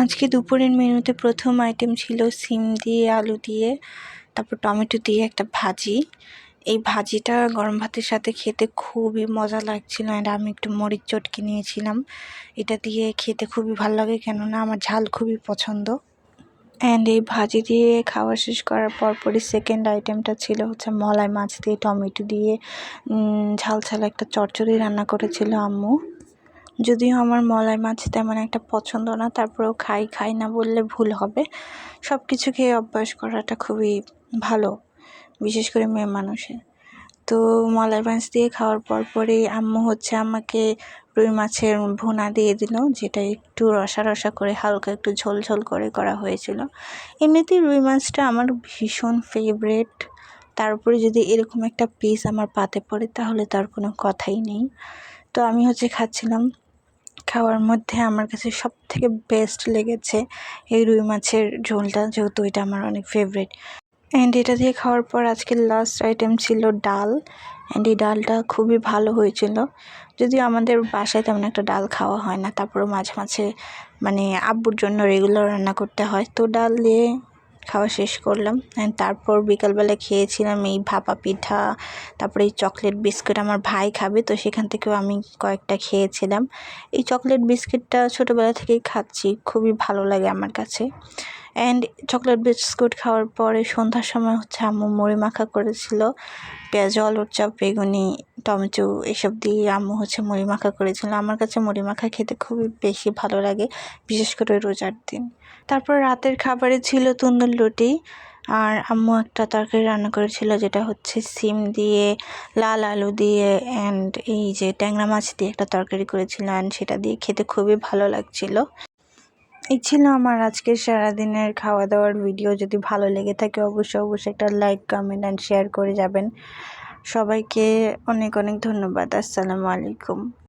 আজকে দুপুরের মেনুতে প্রথম আইটেম ছিল সিম দিয়ে আলু দিয়ে তারপর টমেটো দিয়ে একটা ভাজি। এই ভাজিটা গরম ভাতের সাথে খেতে খুবই মজা লাগছিল অ্যান্ড আমি একটু মরিচ চটকে নিয়েছিলাম। এটা দিয়ে খেতে খুবই ভালো লাগে, কেননা আমার ঝাল খুবই পছন্দ। অ্যান্ড এই ভাজি দিয়ে খাওয়া শেষ করার পরপরই সেকেন্ড আইটেমটা ছিল হচ্ছে মলাই মাছ দিয়ে টমেটো দিয়ে ঝাল ঝাল একটা চচ্চড়ি রান্না করেছিল আম্মু। যদিও আমার মলাই মাছ তেমন একটা পছন্দ না, তারপরেও খাই না বললে ভুল হবে। সব কিছু খেয়ে অভ্যাস করাটা খুবই ভালো, বিশেষ করে মেয়ে মানুষের। তো মলাই মাছ দিয়ে খাওয়ার পরপরই আম্মু হচ্ছে আমাকে রুই মাছের ভুনা দিয়ে দিল, যেটা একটু রসা রসা করে হালকা একটু ঝোল ঝোল করে করা হয়েছিল। এমনিতেই রুই মাছটা আমার ভীষণ ফেভারেট, তার উপরে যদি এরকম একটা পিস আমার পাতে পড়ে তাহলে তার কোনো কথাই নেই। তো আমি হচ্ছে খাচ্ছিলাম। খাওয়ার মধ্যে আমার কাছে সবথেকে বেস্ট লেগেছে এই রুই মাছের ঝোলটা, যেহেতু এটা আমার অনেক ফেভারিট। অ্যান্ড এটা দিয়ে খাওয়ার পর আজকের লাস্ট আইটেম ছিল ডাল। অ্যান্ড এই ডালটা খুবই ভালো হয়েছিল। যদিও আমাদের বাসায় তেমন একটা ডাল খাওয়া হয় না, তারপরেও মাঝে মাঝে মানে আব্বুর জন্য রেগুলার রান্না করতে হয়, তো ডাল দিয়ে খাওয়া শেষ করলাম। অ্যান্ড তারপর বিকালবেলা খেয়েছিলাম এই ভাপা পিঠা, তারপরে এই চকলেট বিস্কুট। আমার ভাই খাবে, তো সেখান থেকেও আমি কয়েকটা খেয়েছিলাম। এই চকলেট বিস্কিটটা ছোটোবেলা থেকেই খাচ্ছি, খুবই ভালো লাগে আমার কাছে। অ্যান্ড চকলেট বিস্কুট খাওয়ার পরে সন্ধ্যার সময় হচ্ছে আম্মু মুড়ি মাখা করেছিল, পেঁয়াজ, আলুর চপ, বেগুনি, টমেটো এসব দিয়ে আম্মু হচ্ছে মুড়ি মাখা করেছিল। আমার কাছে মুড়ি মাখা খেতে খুবই বেশি ভালো লাগে, বিশেষ করে রোজার দিন। তারপর রাতের খাবারে ছিল তন্দুর রুটি, আর আম্মু একটা তরকারি রান্না করেছিল, যেটা হচ্ছে সিম দিয়ে, লাল আলু দিয়ে অ্যান্ড এই যে ট্যাংরা মাছ দিয়ে একটা তরকারি করেছিল, অ্যান্ড সেটা দিয়ে খেতে খুবই ভালো লাগছিল। এই ছিল আমার আজকের সারাদিনের খাওয়া দাওয়ার ভিডিও। যদি ভালো লেগে থাকে অবশ্যই একটা লাইক, কমেন্ট অ্যান্ড শেয়ার করে যাবেন। সবাইকে অনেক অনেক ধন্যবাদ। আসসালামু আলাইকুম।